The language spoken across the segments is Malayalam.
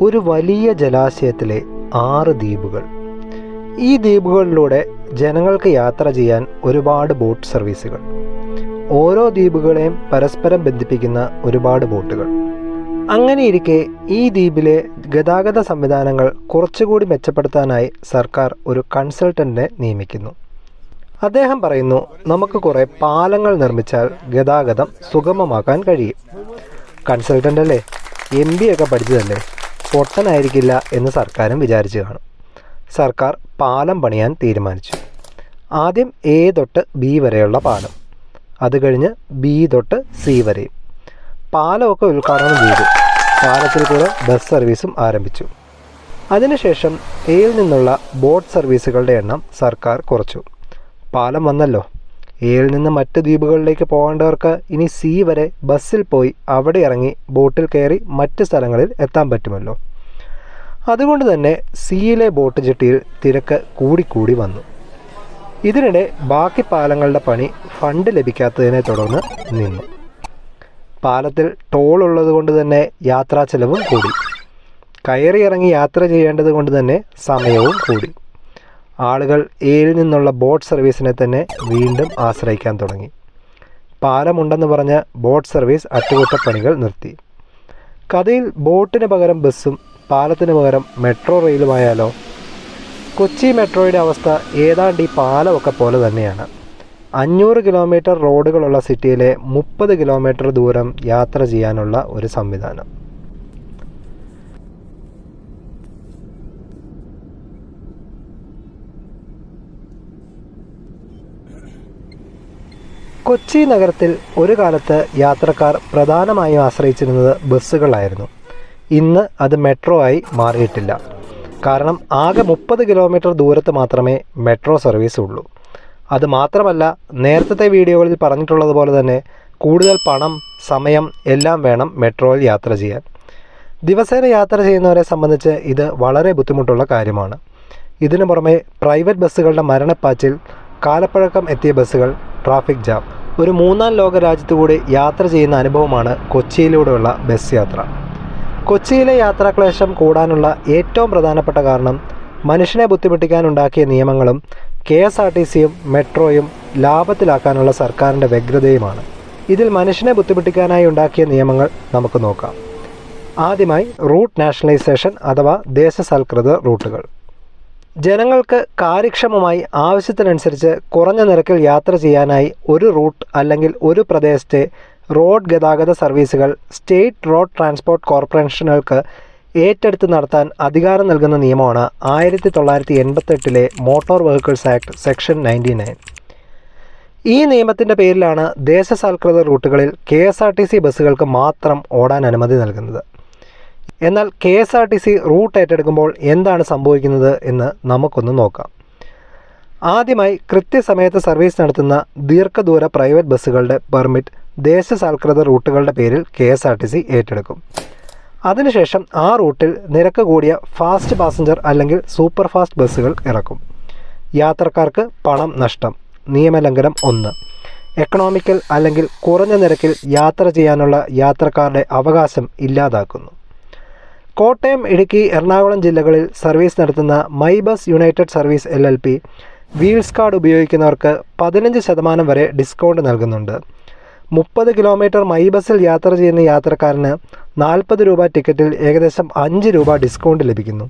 ഒരു വലിയ ജലാശയത്തിലെ 6 ദ്വീപുകൾ. ഈ ദ്വീപുകളിലൂടെ ജനങ്ങൾക്ക് യാത്ര ചെയ്യാൻ ഒരുപാട് ബോട്ട് സർവീസുകൾ. ഓരോ ദ്വീപുകളെയും പരസ്പരം ബന്ധിപ്പിക്കുന്ന ഒരുപാട് ബോട്ടുകൾ. അങ്ങനെയിരിക്കെ ഈ ദ്വീപിലെ ഗതാഗത സംവിധാനങ്ങൾ കുറച്ചുകൂടി മെച്ചപ്പെടുത്താനായി സർക്കാർ ഒരു കൺസൾട്ടൻറ്റിനെ നിയമിക്കുന്നു. അദ്ദേഹം പറയുന്നു, നമുക്ക് കുറേ പാലങ്ങൾ നിർമ്മിച്ചാൽ ഗതാഗതം സുഗമമാക്കാൻ കഴിയും. കൺസൾട്ടൻ്റ് അല്ലേ, MBA ഒക്കെ പഠിച്ചതല്ലേ, പൊട്ടനായിരിക്കില്ല എന്ന് സർക്കാരും വിചാരിച്ചു കാണും. സർക്കാർ പാലം പണിയാൻ തീരുമാനിച്ചു. ആദ്യം A തൊട്ട് B വരെയുള്ള പാലം, അത് കഴിഞ്ഞ് B തൊട്ട് C വരെയും. പാലമൊക്കെ ഉദ്ഘാടനം ചെയ്തു. പാലത്തിൽ കൂടെ ബസ് സർവീസും ആരംഭിച്ചു. അതിനുശേഷം എയിൽ നിന്നുള്ള ബോട്ട് സർവീസുകളുടെ എണ്ണം സർക്കാർ കുറച്ചു. പാലം വന്നല്ലോ, എയിൽ നിന്ന് മറ്റ് ദ്വീപുകളിലേക്ക് പോകേണ്ടവർക്ക് ഇനി C വരെ ബസ്സിൽ പോയി അവിടെ ഇറങ്ങി ബോട്ടിൽ കയറി മറ്റ് സ്ഥലങ്ങളിൽ എത്താൻ പറ്റുമല്ലോ. അതുകൊണ്ട് തന്നെ സിയിലെ ബോട്ട് ജെട്ടിയിൽ തിരക്ക് കൂടിക്കൂടി വന്നു. ഇതിനിടെ ബാക്കി പാലങ്ങളുടെ പണി ഫണ്ട് ലഭിക്കാത്തതിനെ തുടർന്ന് നിന്നു. പാലത്തിൽ ടോൾ ഉള്ളത് കൊണ്ട് തന്നെ യാത്രാ ചെലവും കൂടി. കയറി ഇറങ്ങി യാത്ര ചെയ്യേണ്ടത് കൊണ്ട് തന്നെ സമയവും കൂടി. ആളുകൾ എയിൽ നിന്നുള്ള ബോട്ട് സർവീസിനെ തന്നെ വീണ്ടും ആശ്രയിക്കാൻ തുടങ്ങി. പാലമുണ്ടെന്ന് പറഞ്ഞ് ബോട്ട് സർവീസ് അറ്റകുറ്റപ്പണികൾ നിർത്തി. കഥയിൽ ബോട്ടിന് പകരം ബസ്സും പാലത്തിന് പകരം മെട്രോ റെയിലുമായാലോ? കൊച്ചി മെട്രോയുടെ അവസ്ഥ ഏതാണ്ട് ഈ പാലമൊക്കെ പോലെ തന്നെയാണ്. 500 കിലോമീറ്റർ റോഡുകളുള്ള സിറ്റിയിലെ 30 കിലോമീറ്റർ ദൂരം യാത്ര ചെയ്യാനുള്ള ഒരു സംവിധാനം. കൊച്ചി നഗരത്തിൽ ഒരു കാലത്ത് യാത്രക്കാർ പ്രധാനമായും ആശ്രയിച്ചിരുന്നത് ബസ്സുകളായിരുന്നു. ഇന്ന് അത് മെട്രോ ആയി മാറിയിട്ടില്ല. കാരണം ആകെ 30 കിലോമീറ്റർ ദൂരത്ത് മാത്രമേ മെട്രോ സർവീസ് ഉള്ളൂ. അതുമാത്രമല്ല, നേരത്തെ വീഡിയോകളിൽ പറഞ്ഞിട്ടുള്ളതുപോലെ തന്നെ കൂടുതൽ പണം, സമയം എല്ലാം വേണം മെട്രോയിൽ യാത്ര ചെയ്യാൻ. ദിവസേന യാത്ര ചെയ്യുന്നവരെ സംബന്ധിച്ച് ഇത് വളരെ ബുദ്ധിമുട്ടുള്ള കാര്യമാണ്. ഇതിനു പുറമെ പ്രൈവറ്റ് ബസ്സുകളുടെ മരണപ്പാച്ചിൽ, കാലപ്പഴക്കം എത്തിയ ബസ്സുകൾ, ട്രാഫിക് ജാം. ഒരു 3ാം ലോക രാജ്യത്തുകൂടി യാത്ര ചെയ്യുന്ന അനുഭവമാണ് കൊച്ചിയിലൂടെയുള്ള ബസ് യാത്ര. കൊച്ചിയിലെ യാത്രാക്ലേശം കൂടാനുള്ള ഏറ്റവും പ്രധാനപ്പെട്ട കാരണം മനുഷ്യനെ ബുദ്ധിമുട്ടിക്കാനുണ്ടാക്കിയ നിയമങ്ങളും KSRTCയും മെട്രോയും ലാഭത്തിലാക്കാനുള്ള സർക്കാരിൻ്റെ വ്യഗ്രതയുമാണ്. ഇതിൽ മനുഷ്യനെ ബുദ്ധിമുട്ടിക്കാനായി ഉണ്ടാക്കിയ നിയമങ്ങൾ നമുക്ക് നോക്കാം. ആദ്യമായി റൂട്ട് നാഷണലൈസേഷൻ അഥവാ ദേശസാൽകൃത റൂട്ടുകൾ. ജനങ്ങൾക്ക് കാര്യക്ഷമമായി ആവശ്യത്തിനനുസരിച്ച് കുറഞ്ഞ നിരക്കിൽ യാത്ര ചെയ്യാനായി ഒരു റൂട്ട് അല്ലെങ്കിൽ ഒരു പ്രദേശത്തെ റോഡ് ഗതാഗത സർവീസുകൾ സ്റ്റേറ്റ് റോഡ് ട്രാൻസ്പോർട്ട് കോർപ്പറേഷനുകൾക്ക് ഏറ്റെടുത്ത് നടത്താൻ അധികാരം നൽകുന്ന നിയമമാണ് 1988 മോട്ടോർ വെഹിക്കിൾസ് ആക്ട് സെക്ഷൻ 99. ഈ നിയമത്തിൻ്റെ പേരിലാണ് ദേശസാൽകൃത റൂട്ടുകളിൽ KSRTC ബസ്സുകൾക്ക് മാത്രം ഓടാൻ അനുമതി നൽകുന്നത്. എന്നാൽ KSRTC റൂട്ട് ഏറ്റെടുക്കുമ്പോൾ എന്താണ് സംഭവിക്കുന്നത് എന്ന് നമുക്കൊന്ന് നോക്കാം. ആദ്യമായി കൃത്യസമയത്ത് സർവീസ് നടത്തുന്ന ദീർഘദൂര പ്രൈവറ്റ് ബസ്സുകളുടെ പെർമിറ്റ് ദേശസാൽകൃത റൂട്ടുകളുടെ പേരിൽ KSRTC ഏറ്റെടുക്കും. അതിനുശേഷം ആ റൂട്ടിൽ നിരക്ക് കൂടിയ ഫാസ്റ്റ് പാസഞ്ചർ അല്ലെങ്കിൽ സൂപ്പർ ഫാസ്റ്റ് ബസ്സുകൾ ഇറക്കും. യാത്രക്കാർക്ക് പണം നഷ്ടം. നിയമലംഘനം 1. എക്കണോമിക്കൽ അല്ലെങ്കിൽ കുറഞ്ഞ നിരക്കിൽ യാത്ര ചെയ്യാനുള്ള യാത്രക്കാരുടെ അവകാശം ഇല്ലാതാക്കുന്നു. കോട്ടയം, ഇടുക്കി, എറണാകുളം ജില്ലകളിൽ സർവീസ് നടത്തുന്ന my bus United service LLP wheels card ഉപയോഗിക്കുന്നവർക്ക് 15% വരെ ഡിസ്കൗണ്ട് നൽകുന്നുണ്ട്. 30 കിലോമീറ്റർ മൈ ബസ്സിൽ യാത്ര ചെയ്യുന്ന യാത്രക്കാരന് 40 രൂപ ടിക്കറ്റിൽ ഏകദേശം 5 രൂപ ഡിസ്കൗണ്ട് ലഭിക്കുന്നു.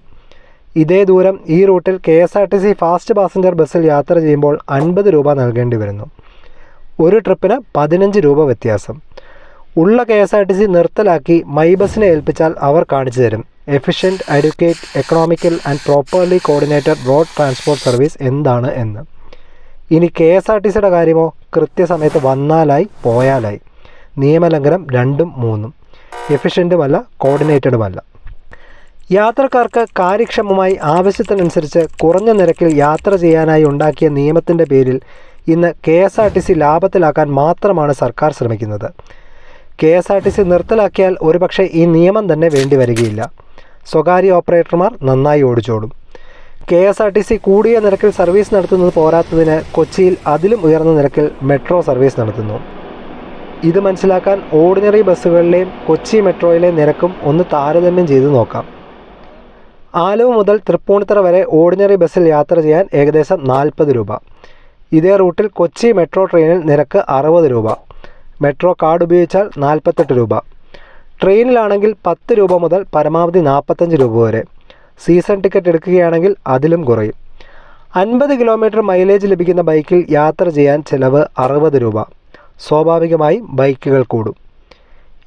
ഇതേ ദൂരം ഈ റൂട്ടിൽ KSRTC ഫാസ്റ്റ് പാസഞ്ചർ ബസ്സിൽ യാത്ര ചെയ്യുമ്പോൾ 50 രൂപ നൽകേണ്ടി വരുന്നു. ഒരു ട്രിപ്പിന് 15 രൂപ വ്യത്യാസം. ഉള്ള KSRTC നിർത്തലാക്കി മൈ ബസ്സിനെ ഏൽപ്പിച്ചാൽ അവർ കാണിച്ചു തരും efficient, advocate, economical and properly coordinated road transport service എന്താണ് എന്ന്. ഇനി KSRTCയുടെ കാര്യമോ? കൃത്യസമയത്ത് വന്നാലായി, പോയാലായി. നിയമലംഘനം 2ഉം 3ഉം. എഫിഷ്യൻറ്റുമല്ല, കോർഡിനേറ്റഡുമല്ല. യാത്രക്കാർക്ക് കാര്യക്ഷമമായി ആവശ്യത്തിനനുസരിച്ച് കുറഞ്ഞ നിരക്കിൽ യാത്ര ചെയ്യാനായി ഉണ്ടാക്കിയ നിയമത്തിൻ്റെ പേരിൽ ഇന്ന് KSRTC ലാഭത്തിലാക്കാൻ മാത്രമാണ് സർക്കാർ ശ്രമിക്കുന്നത്. KSRTC നിർത്തലാക്കിയാൽ ഒരുപക്ഷെ ഈ നിയമം തന്നെ വേണ്ടി വരികയില്ല. സ്വകാര്യ ഓപ്പറേറ്റർമാർ നന്നായി ഓടിച്ചോടും. KSRTC കൂടിയ നിരക്കിൽ സർവീസ് നടത്തുന്നത് പോരാത്തതിന് കൊച്ചിയിൽ അതിലും ഉയർന്ന നിരക്കിൽ മെട്രോ സർവീസ് നടത്തുന്നു. ഇത് മനസ്സിലാക്കാൻ ഓർഡിനറി ബസ്സുകളിലെയും കൊച്ചി മെട്രോയിലെ നിരക്കും ഒന്ന് താരതമ്യം ചെയ്ത് നോക്കാം. ആലുവ മുതൽ തൃപ്പൂണിത്തുറ വരെ ഓർഡിനറി ബസ്സിൽ യാത്ര ചെയ്യാൻ ഏകദേശം 40 രൂപ. ഇതേ റൂട്ടിൽ കൊച്ചി മെട്രോ ട്രെയിനിൽ നിരക്ക് 60 രൂപ. മെട്രോ കാർഡ് ഉപയോഗിച്ചാൽ 48 രൂപ. ട്രെയിനിലാണെങ്കിൽ 10 രൂപ മുതൽ പരമാവധി 45 രൂപ വരെ. സീസൺ ടിക്കറ്റ് എടുക്കുകയാണെങ്കിൽ അതിലും കുറയും. 50 കിലോമീറ്റർ മൈലേജ് ലഭിക്കുന്ന ബൈക്കിൽ യാത്ര ചെയ്യാൻ ചിലവ് 60 രൂപ. സ്വാഭാവികമായും ബൈക്കുകൾ കൂടും.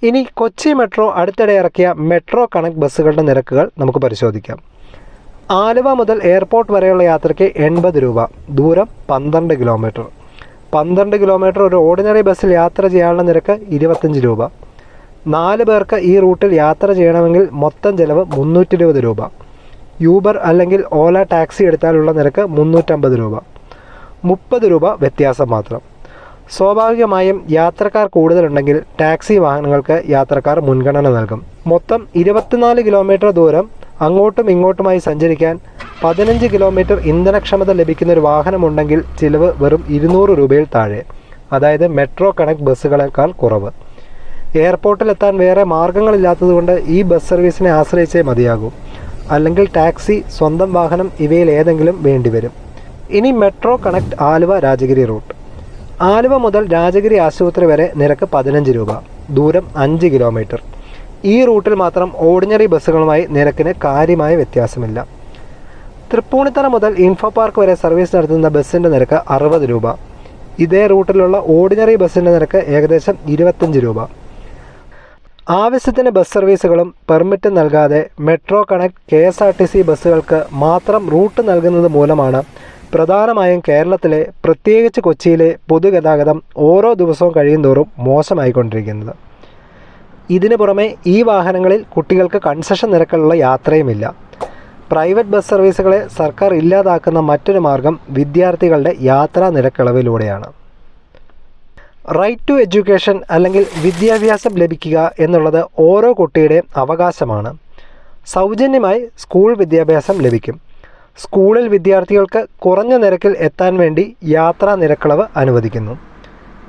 ഇനി കൊച്ചി മെട്രോ അടുത്തിടെ ഇറക്കിയ മെട്രോ കണക്ട് ബസ്സുകളുടെ നിരക്കുകൾ നമുക്ക് പരിശോധിക്കാം. ആലുവ മുതൽ എയർപോർട്ട് വരെയുള്ള യാത്രയ്ക്ക് 80 രൂപ. ദൂരം 12 കിലോമീറ്റർ. 12 കിലോമീറ്റർ ഒരു ഓർഡിനറി ബസ്സിൽ യാത്ര ചെയ്യാനുള്ള നിരക്ക് 25 രൂപ. 4 പേർക്ക് ഈ റൂട്ടിൽ യാത്ര ചെയ്യണമെങ്കിൽ മൊത്തം ചിലവ് 320 രൂപ. യൂബർ അല്ലെങ്കിൽ ഓല ടാക്സി എടുത്താലുള്ള നിരക്ക് 350 രൂപ. 30 രൂപ വ്യത്യാസം മാത്രം. സ്വാഭാവികമായും യാത്രക്കാർ കൂടുതലുണ്ടെങ്കിൽ ടാക്സി വാഹനങ്ങൾക്ക് യാത്രക്കാർ മുൻഗണന നൽകും. മൊത്തം 24 കിലോമീറ്റർ ദൂരം അങ്ങോട്ടും ഇങ്ങോട്ടുമായി സഞ്ചരിക്കാൻ 15 കിലോമീറ്റർ ഇന്ധനക്ഷമത ലഭിക്കുന്ന ഒരു വാഹനമുണ്ടെങ്കിൽ ചിലവ് വെറും 200 രൂപയിൽ താഴെ. അതായത് മെട്രോ കണക്ട് ബസ്സുകളേക്കാൾ കുറവ്. എയർപോർട്ടിലെത്താൻ വേറെ മാർഗങ്ങളില്ലാത്തതുകൊണ്ട് ഈ ബസ് സർവീസിനെ ആശ്രയിച്ചേ മതിയാകൂ. അല്ലെങ്കിൽ ടാക്സി, സ്വന്തം വാഹനം ഇവയിൽ ഏതെങ്കിലും വേണ്ടിവരും. ഇനി metro connect Aluva Rajagiri route. Aluva മുതൽ രാജഗിരി ആശുപത്രി വരെ നിരക്ക് 15 രൂപ. ദൂരം 5 കിലോമീറ്റർ. ഈ റൂട്ടിൽ മാത്രം ഓർഡിനറി ബസ്സുകളുമായി നിരക്കിന് കാര്യമായ വ്യത്യാസമില്ല. തൃപ്പൂണിത്തുറ മുതൽ ഇൻഫോ പാർക്ക് വരെ സർവീസ് നടത്തുന്ന ബസ്സിൻ്റെ നിരക്ക് 60 രൂപ. ഇതേ റൂട്ടിലുള്ള ഓർഡിനറി ബസ്സിൻ്റെ നിരക്ക് ഏകദേശം 25 രൂപ. ആവശ്യത്തിന് ബസ് സർവീസുകളും പെർമിറ്റ് നൽകാതെ മെട്രോ കണക്ട് KSRTC ബസ്സുകൾക്ക് മാത്രം റൂട്ട് നൽകുന്നത് മൂലമാണ് പ്രധാനമായും കേരളത്തിലെ, പ്രത്യേകിച്ച് കൊച്ചിയിലെ പൊതുഗതാഗതം ഓരോ ദിവസവും കഴിയുന്തോറും മോശമായിക്കൊണ്ടിരിക്കുന്നത്. ഇതിനു പുറമെ ഈ വാഹനങ്ങളിൽ കുട്ടികൾക്ക് കൺസെഷൻ നിരക്കിലുള്ള യാത്രയുമില്ല. പ്രൈവറ്റ് ബസ് സർവീസുകളെ സർക്കാർ ഇല്ലാതാക്കുന്ന മറ്റൊരു മാർഗം വിദ്യാർത്ഥികളുടെ യാത്രാ നിരക്കിളവിലൂടെയാണ്. റൈറ്റ് ടു എഡ്യൂക്കേഷൻ അല്ലെങ്കിൽ വിദ്യാഭ്യാസം ലഭിക്കുക എന്നുള്ളത് ഓരോ കുട്ടിയുടെയും അവകാശമാണ്. സൗജന്യമായി സ്കൂൾ വിദ്യാഭ്യാസം ലഭിക്കും. സ്കൂളിൽ വിദ്യാർത്ഥികൾക്ക് കുറഞ്ഞ നിരക്കിൽ എത്താൻ വേണ്ടി യാത്രാ നിരക്കിളവ് അനുവദിക്കുന്നു.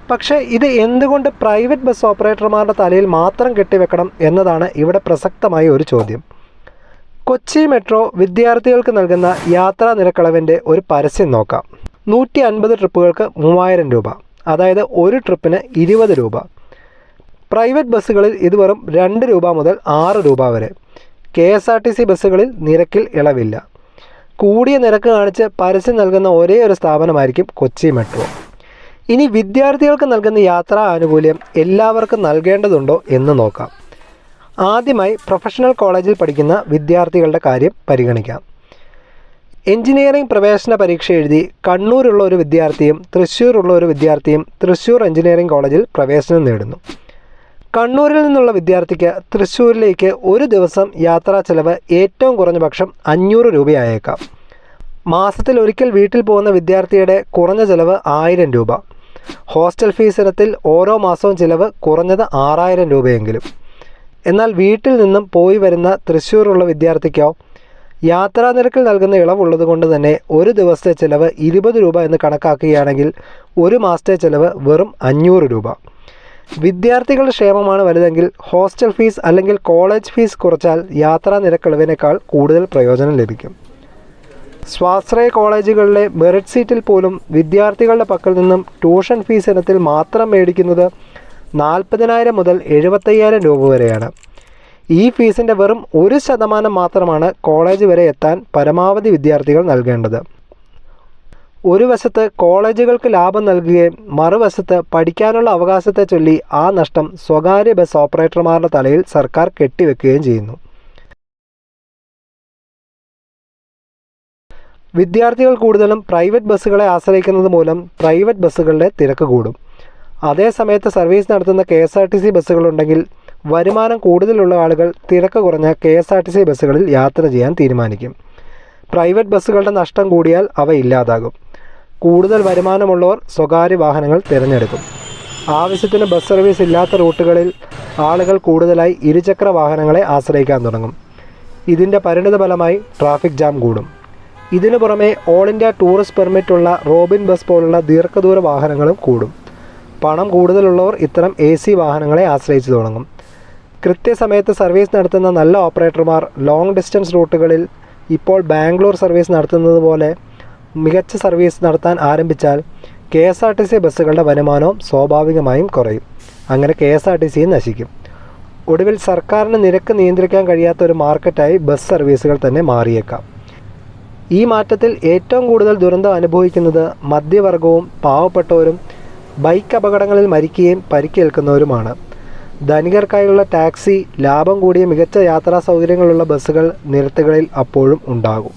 പക്ഷേ ഇത് എന്തുകൊണ്ട് പ്രൈവറ്റ് ബസ് ഓപ്പറേറ്റർമാരുടെ തലയിൽ മാത്രം കെട്ടിവെക്കണം എന്നതാണ് ഇവിടെ പ്രസക്തമായ ഒരു ചോദ്യം. കൊച്ചി മെട്രോ വിദ്യാർത്ഥികൾക്ക് നൽകുന്ന യാത്രാ നിരക്കിളവിൻ്റെ ഒരു പരസ്യം നോക്കാം. 150 ട്രിപ്പുകൾക്ക് 3000 രൂപ. അതായത് ഒരു ട്രിപ്പിന് 20 രൂപ. പ്രൈവറ്റ് ബസ്സുകളിൽ ഇത് വെറും 2 രൂപ മുതൽ 6 രൂപ വരെ. KSRTC ബസ്സുകളിൽ നിരക്കിൽ ഇളവില്ല. കൂടിയ നിരക്ക് കാണിച്ച് പരസ്യം നൽകുന്ന ഒരേ ഒരു സ്ഥാപനമായിരിക്കും കൊച്ചി മെട്രോ. ഇനി വിദ്യാർത്ഥികൾക്ക് നൽകുന്ന യാത്രാ ആനുകൂല്യം എല്ലാവർക്കും നൽകേണ്ടതുണ്ടോ എന്ന് നോക്കാം. ആദ്യമായി പ്രൊഫഷണൽ കോളേജിൽ പഠിക്കുന്ന വിദ്യാർത്ഥികളുടെ കാര്യം പരിഗണിക്കാം. എഞ്ചിനീയറിംഗ് പ്രവേശന പരീക്ഷ എഴുതി കണ്ണൂരുള്ള ഒരു വിദ്യാർത്ഥിയും തൃശ്ശൂരുള്ള ഒരു വിദ്യാർത്ഥിയും തൃശ്ശൂർ എഞ്ചിനീയറിംഗ് കോളേജിൽ പ്രവേശനം നേടുന്നു. കണ്ണൂരിൽ നിന്നുള്ള വിദ്യാർത്ഥിക്ക് തൃശ്ശൂരിലേക്ക് ഒരു ദിവസം യാത്രാ ചെലവ് ഏറ്റവും കുറഞ്ഞ പക്ഷം 500 രൂപയായേക്കാം. മാസത്തിൽ ഒരിക്കൽ വീട്ടിൽ പോകുന്ന വിദ്യാർത്ഥിയുടെ കുറഞ്ഞ ചെലവ് 1000 രൂപ. ഹോസ്റ്റൽ ഫീസ് ഇനത്തിൽ ഓരോ മാസവും ചിലവ് കുറഞ്ഞത് 6000 രൂപയെങ്കിലും. എന്നാൽ വീട്ടിൽ നിന്നും പോയി വരുന്ന തൃശ്ശൂരുള്ള വിദ്യാർത്ഥിക്കോ യാത്രാ നിരക്കിൽ നൽകുന്ന ഇളവുള്ളത് കൊണ്ട് തന്നെ ഒരു ദിവസത്തെ ചിലവ് 20 രൂപ എന്ന് കണക്കാക്കുകയാണെങ്കിൽ ഒരു മാസത്തെ ചിലവ് വെറും 500 രൂപ. വിദ്യാർത്ഥികളുടെ ക്ഷേമമാണ് വലുതെങ്കിൽ ഹോസ്റ്റൽ ഫീസ് അല്ലെങ്കിൽ കോളേജ് ഫീസ് കുറച്ചാൽ യാത്രാ നിരക്കിളവിനേക്കാൾ കൂടുതൽ പ്രയോജനം ലഭിക്കും. സ്വാശ്രയ കോളേജുകളിലെ മെറിറ്റ് സീറ്റിൽ പോലും വിദ്യാർത്ഥികളുടെ പക്കൽ നിന്നും ട്യൂഷൻ ഫീസ് ഇനത്തിൽ മാത്രം മേടിക്കുന്നത് 40,000 മുതൽ 75,000 രൂപ വരെയാണ്. ഈ ഫീസിൻ്റെ വെറും 1% മാത്രമാണ് കോളേജ് വരെ എത്താൻ പരമാവധി വിദ്യാർത്ഥികൾ നൽകേണ്ടത്. ഒരു വശത്ത് കോളേജുകൾക്ക് ലാഭം നൽകുകയും മറുവശത്ത് പഠിക്കാനുള്ള അവകാശത്തെ ചൊല്ലി ആ നഷ്ടം സ്വകാര്യ ബസ് ഓപ്പറേറ്റർമാരുടെ തലയിൽ സർക്കാർ കെട്ടിവെക്കുകയും ചെയ്യുന്നു. വിദ്യാർത്ഥികൾ കൂടുതലും പ്രൈവറ്റ് ബസ്സുകളെ ആശ്രയിക്കുന്നത് മൂലം പ്രൈവറ്റ് ബസ്സുകളുടെ തിരക്ക് കൂടും. അതേസമയത്ത് സർവീസ് നടത്തുന്ന KSRTC ബസ്സുകളുണ്ടെങ്കിൽ വരുമാനം കൂടുതലുള്ള ആളുകൾ തിരക്ക് കുറഞ്ഞ KSRTC ബസ്സുകളിൽ യാത്ര ചെയ്യാൻ തീരുമാനിക്കും. പ്രൈവറ്റ് ബസ്സുകളുടെ നഷ്ടം കൂടിയാൽ അവ ഇല്ലാതാകും. കൂടുതൽ വരുമാനമുള്ളവർ സ്വകാര്യ വാഹനങ്ങൾ തിരഞ്ഞെടുക്കും. ആവശ്യത്തിന് ബസ് സർവീസ് ഇല്ലാത്ത റൂട്ടുകളിൽ ആളുകൾ കൂടുതലായി ഇരുചക്ര വാഹനങ്ങളെ ആശ്രയിക്കാൻ തുടങ്ങും. ഇതിൻ്റെ പരിണിതഫലമായി ട്രാഫിക് ജാം കൂടും. ഇതിനു പുറമെ ഓൾ ഇന്ത്യ ടൂറിസ്റ്റ് പെർമിറ്റ് ഉള്ള റോബിൻ ബസ് പോലുള്ള ദീർഘദൂര വാഹനങ്ങളും കൂടും. പണം കൂടുതലുള്ളവർ ഇത്തരം AC വാഹനങ്ങളെ ആശ്രയിച്ചു തുടങ്ങും. കൃത്യസമയത്ത് സർവീസ് നടത്തുന്ന നല്ല ഓപ്പറേറ്റർമാർ ലോങ് ഡിസ്റ്റൻസ് റൂട്ടുകളിൽ ഇപ്പോൾ ബാംഗ്ലൂർ സർവീസ് നടത്തുന്നത് പോലെ മികച്ച സർവീസ് നടത്താൻ ആരംഭിച്ചാൽ KSRTC ബസ്സുകളുടെ വരുമാനവും സ്വാഭാവികമായും കുറയും. അങ്ങനെ KSRTC നശിക്കും. ഒടുവിൽ സർക്കാരിന് നിരക്ക് നിയന്ത്രിക്കാൻ കഴിയാത്ത ഒരു മാർക്കറ്റായി ബസ് സർവീസുകൾ തന്നെ മാറിയേക്കാം. ഈ മാറ്റത്തിൽ ഏറ്റവും കൂടുതൽ ദുരന്തം അനുഭവിക്കുന്നത് മധ്യവർഗവും പാവപ്പെട്ടവരും ബൈക്ക് അപകടങ്ങളിൽ മരിക്കുകയും പരിക്കേൽക്കുന്നവരുമാണ്. ധനികർക്കായുള്ള ടാക്സി, ലാഭം കൂടിയ മികച്ച യാത്രാ സൗകര്യങ്ങളുള്ള ബസ്സുകൾ നിരത്തുകളിൽ അപ്പോഴും ഉണ്ടാകും.